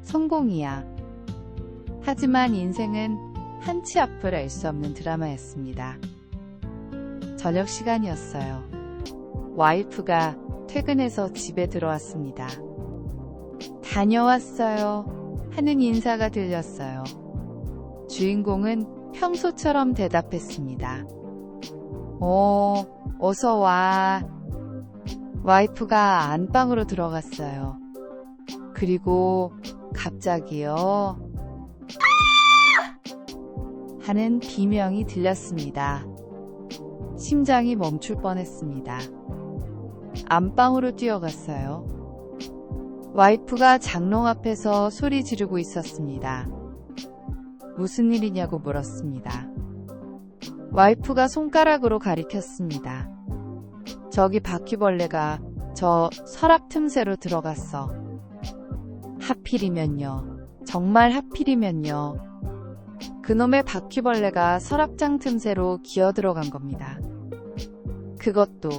성공이야. 하지만 인생은 한치 앞을 알 수 없는 드라마였습니다. 저녁 시간이었어요. 와이프가 퇴근해서 집에 들어왔습니다. 다녀왔어요. 하는 인사가 들렸어요. 주인공은 평소처럼 대답했습니다. 어서 와. 와이프가 안방으로 들어갔어요. 그리고 갑자기요. 하는 비명이 들렸습니다. 심장이 멈출 뻔했습니다. 안방으로 뛰어갔어요. 와이프가 장롱 앞에서 소리 지르고 있었습니다. 무슨 일이냐고 물었습니다. 와이프가 손가락으로 가리켰습니다. 저기 바퀴벌레가 저 서랍 틈새로 들어갔어. 하필이면요. 정말 하필이면요. 그놈의 바퀴벌레가 서랍장 틈새로 기어 들어간 겁니다. 그것도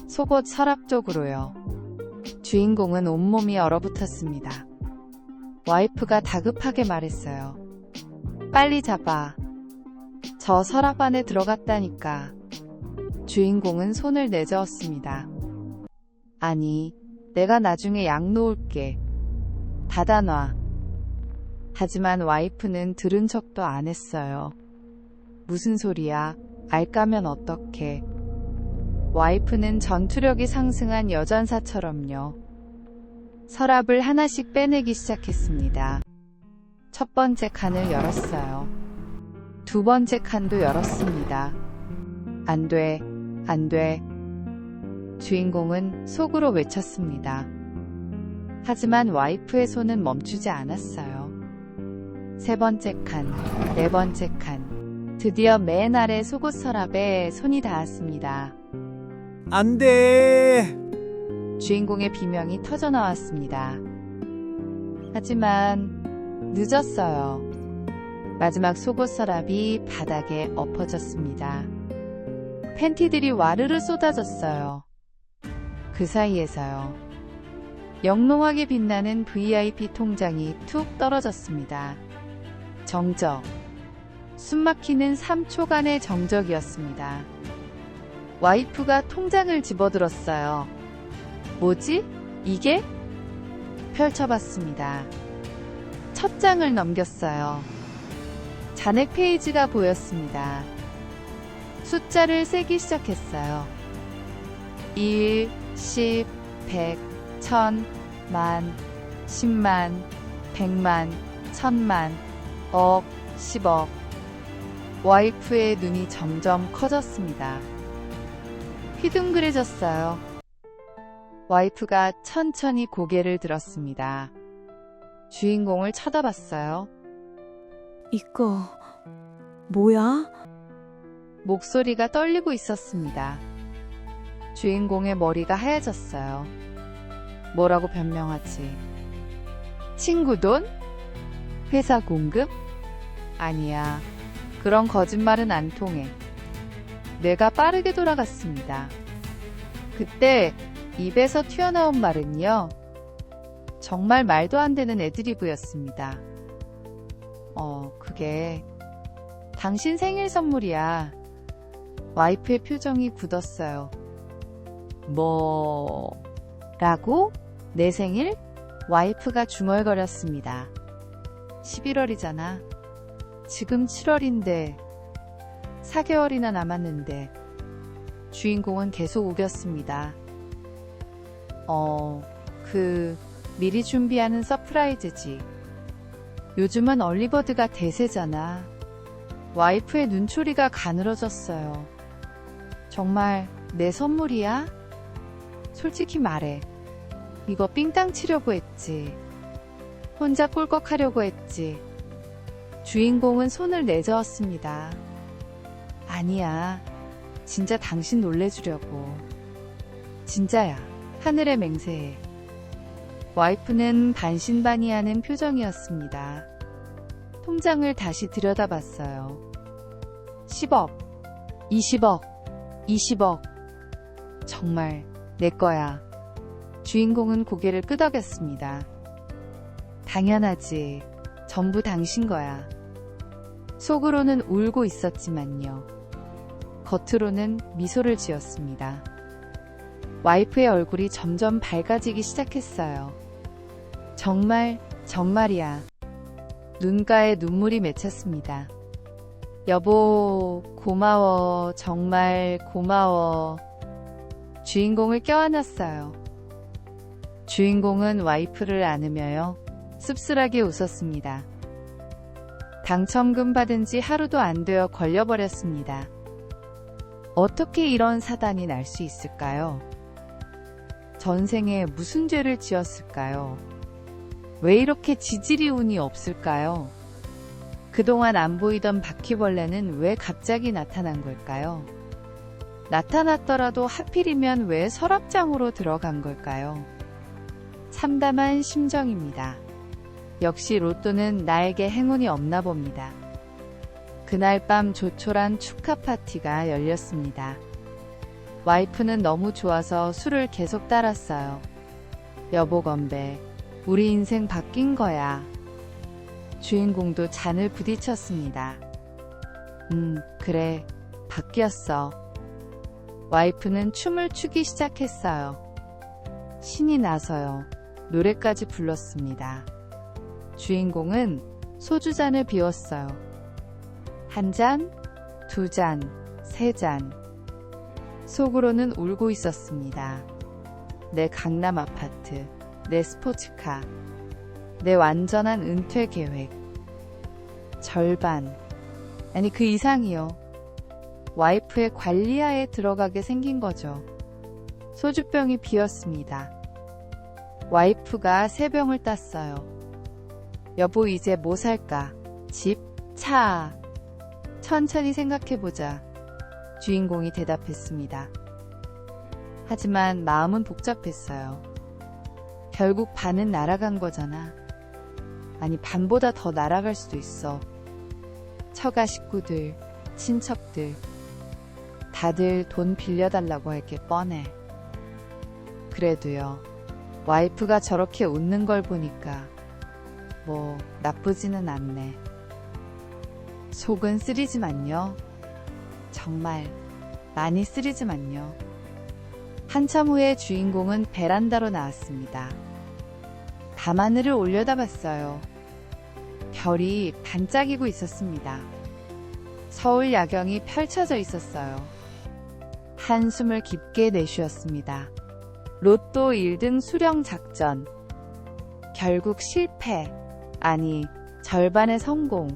속옷 서랍 쪽으로요. 주인공은 온몸이 얼어붙었습니다. 와이프가 다급하게 말했어요. 빨리 잡아. 저 서랍 안에 들어갔다니까. 주인공은 손을 내저었습니다. 아니, 내가 나중에 약 놓을게. 닫아놔. 하지만 와이프는 들은 척도 안 했어요. 무슨 소리야? 알까면 어떡해. 와이프는 전투력이 상승한 여전사처럼요. 서랍을 하나씩 빼내기 시작했습니다. 첫 번째 칸을 열었어요. 두 번째 칸도 열었습니다. 안 돼, 안 돼. 주인공은 속으로 외쳤습니다. 하지만 와이프의 손은 멈추지 않았어요. 세 번째 칸, 네 번째 칸. 드디어 맨 아래 속옷 서랍에 손이 닿았습니다.
안 돼!
주인공의 비명이 터져 나왔습니다. 하지만 늦었어요. 마지막 속옷 서랍이 바닥에 엎어졌습니다. 팬티들이 와르르 쏟아졌어요. 그 사이에서요. 영롱하게 빛나는 VIP 통장이 툭 떨어졌습니다. 정적. 숨막히는 3초간의 정적이었습니다. 와이프가 통장을 집어들었어요. 뭐지? 이게? 펼쳐봤습니다. 첫 장을 넘겼어요. 잔액 페이지가 보였습니다. 숫자를 세기 시작했어요. 1, 10, 100, 1000, 만, 10만, 100만, 1000만, 억, 10억. 와이프의 눈이 점점 커졌습니다. 휘둥그레졌어요. 와이프가 천천히 고개를 들었습니다. 주인공을 쳐다봤어요.
이거 뭐야?
목소리가 떨리고 있었습니다. 주인공의 머리가 하얘졌어요. 뭐라고 변명하지? 친구 돈? 회사 공급? 아니야. 그런 거짓말은 안 통해. 뇌가 빠르게 돌아갔습니다. 그때 입에서 튀어나온 말은요. 정말 말도 안 되는 애드리브였습니다. 그게 당신 생일 선물이야. 와이프의 표정이 굳었어요. 뭐라고? 내 생일? 와이프가 중얼거렸습니다. 11월이잖아. 지금 7월인데 4개월이나 남았는데. 주인공은 계속 우겼습니다. 미리 준비하는 서프라이즈지. 요즘은 얼리버드가 대세잖아. 와이프의 눈초리가 가늘어졌어요. 정말 내 선물이야? 솔직히 말해. 이거 삥땅 치려고 했지. 혼자 꿀꺽하려고 했지. 주인공은 손을 내저었습니다. 아니야. 진짜 당신 놀래주려고. 진짜야. 하늘에 맹세해. 와이프는 반신반의하는 표정이었습니다. 통장을 다시 들여다봤어요. 10억, 20억, 20억. 정말 내 거야. 주인공은 고개를 끄덕였습니다. 당연하지. 전부 당신 거야. 속으로는 울고 있었지만요. 겉으로는 미소를 지었습니다. 와이프의 얼굴이 점점 밝아지기 시작했어요. 정말이야. 눈가에 눈물이 맺혔습니다. 여보, 고마워. 정말 고마워. 주인공을 껴안았어요. 주인공은 와이프를 안으며요. 씁쓸하게 웃었습니다. 당첨금 받은 지 하루도 안 되어 걸려버렸습니다. 어떻게 이런 사단이 날 수 있을까요? 전생에 무슨 죄를 지었을까요? 왜 이렇게 지질이 운이 없을까요? 그동안 안 보이던 바퀴벌레는 왜 갑자기 나타난 걸까요? 나타났더라도 하필이면 왜 서랍장으로 들어간 걸까요? 참담한 심정입니다. 역시 로또는 나에게 행운이 없나 봅니다. 그날 밤 조촐한 축하 파티가 열렸습니다. 와이프는 너무 좋아서 술을 계속 따랐어요. 여보 건배, 우리 인생 바뀐 거야. 주인공도 잔을 부딪혔습니다. 그래, 바뀌었어. 와이프는 춤을 추기 시작했어요. 신이 나서요. 노래까지 불렀습니다. 주인공은 소주잔을 비웠어요. 한 잔, 두 잔, 세 잔. 속으로는 울고 있었습니다. 내 강남 아파트, 내 스포츠카, 내 완전한 은퇴 계획. 절반, 아니 그 이상이요. 와이프의 관리하에 들어가게 생긴 거죠. 소주병이 비었습니다. 와이프가 세 병을 땄어요. 여보 이제 뭐 살까? 집? 차? 천천히 생각해보자. 주인공이 대답했습니다. 하지만 마음은 복잡했어요. 결국 반은 날아간 거잖아. 아니 반보다 더 날아갈 수도 있어. 처가 식구들, 친척들 다들 돈 빌려달라고 할 게 뻔해. 그래도요. 와이프가 저렇게 웃는 걸 보니까 뭐 나쁘지는 않네. 속은 쓰리지만요. 정말 많이 쓰리지만요. 한참 후에 주인공은 베란다로 나왔습니다. 밤하늘을 올려다봤어요. 별이 반짝이고 있었습니다. 서울 야경이 펼쳐져 있었어요. 한숨을 깊게 내쉬었습니다. 로또 1등 수령 작전. 결국 실패. 아니, 절반의 성공.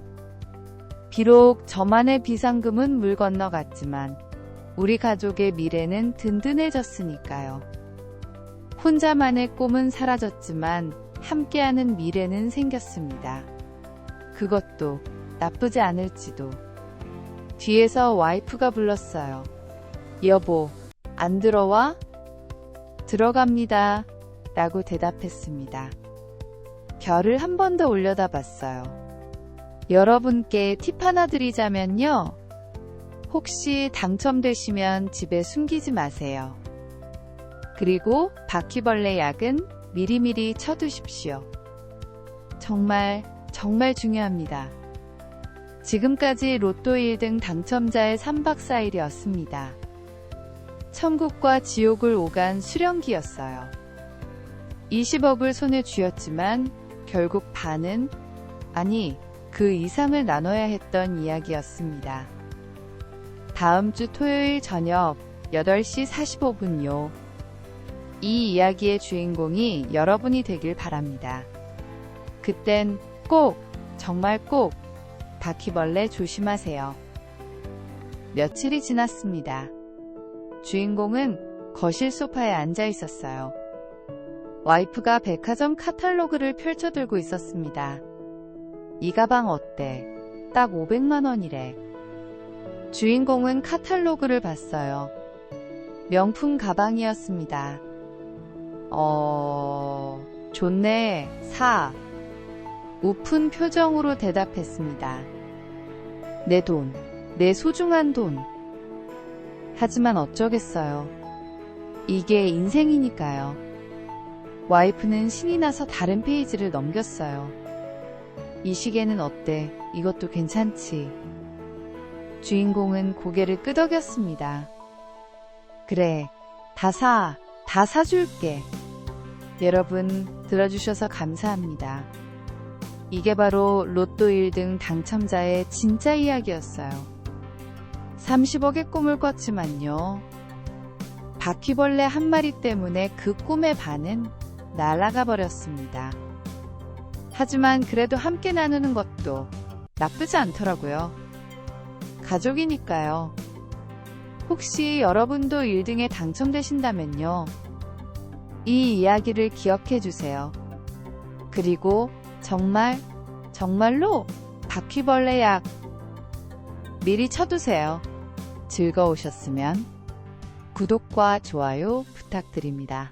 비록 저만의 비상금은 물 건너갔지만 우리 가족의 미래는 든든해졌으니까요. 혼자만의 꿈은 사라졌지만 함께하는 미래는 생겼습니다. 그것도 나쁘지 않을지도. 뒤에서 와이프가 불렀어요. 여보, 안 들어와? 들어갑니다. 라고 대답했습니다. 별을 한 번 더 올려다 봤어요. 여러분께 팁 하나 드리자면요. 혹시 당첨되시면 집에 숨기지 마세요. 그리고 바퀴벌레 약은 미리미리 쳐두십시오. 정말 중요합니다. 지금까지 로또 1등 당첨자의 3박 4일이었습니다. 천국과 지옥을 오간 수령기였어요. 20억을 손에 쥐었지만 결국 반은, 아니 그 이상을 나눠야 했던 이야기였습니다. 다음 주 토요일 저녁 8시 45분요. 이 이야기의 주인공이 여러분이 되길 바랍니다. 그땐 꼭, 정말 꼭 바퀴벌레 조심하세요. 며칠이 지났습니다. 주인공은 거실 소파에 앉아 있었어요. 와이프가 백화점 카탈로그를 펼쳐들고 있었습니다. 이 가방 어때? 딱 500만 원이래. 주인공은 카탈로그를 봤어요. 명품 가방이었습니다. 좋네, 사. 우픈 표정으로 대답했습니다. 내 돈, 내 소중한 돈. 하지만 어쩌겠어요. 이게 인생이니까요. 와이프는 신이 나서 다른 페이지를 넘겼어요. 이 시계는 어때? 이것도 괜찮지? 주인공은 고개를 끄덕였습니다. 그래, 다 사줄게. 여러분, 들어주셔서 감사합니다. 이게 바로 로또 1등 당첨자의 진짜 이야기였어요. 30억의 꿈을 꿨지만요. 바퀴벌레 한 마리 때문에 그 꿈의 반은 날아가 버렸습니다. 하지만 그래도 함께 나누는 것도 나쁘지 않더라고요. 가족이니까요. 혹시 여러분도 1등에 당첨되신다면요. 이 이야기를 기억해 주세요. 그리고 정말로 바퀴벌레 약 미리 쳐두세요. 즐거우셨으면 구독과 좋아요 부탁드립니다.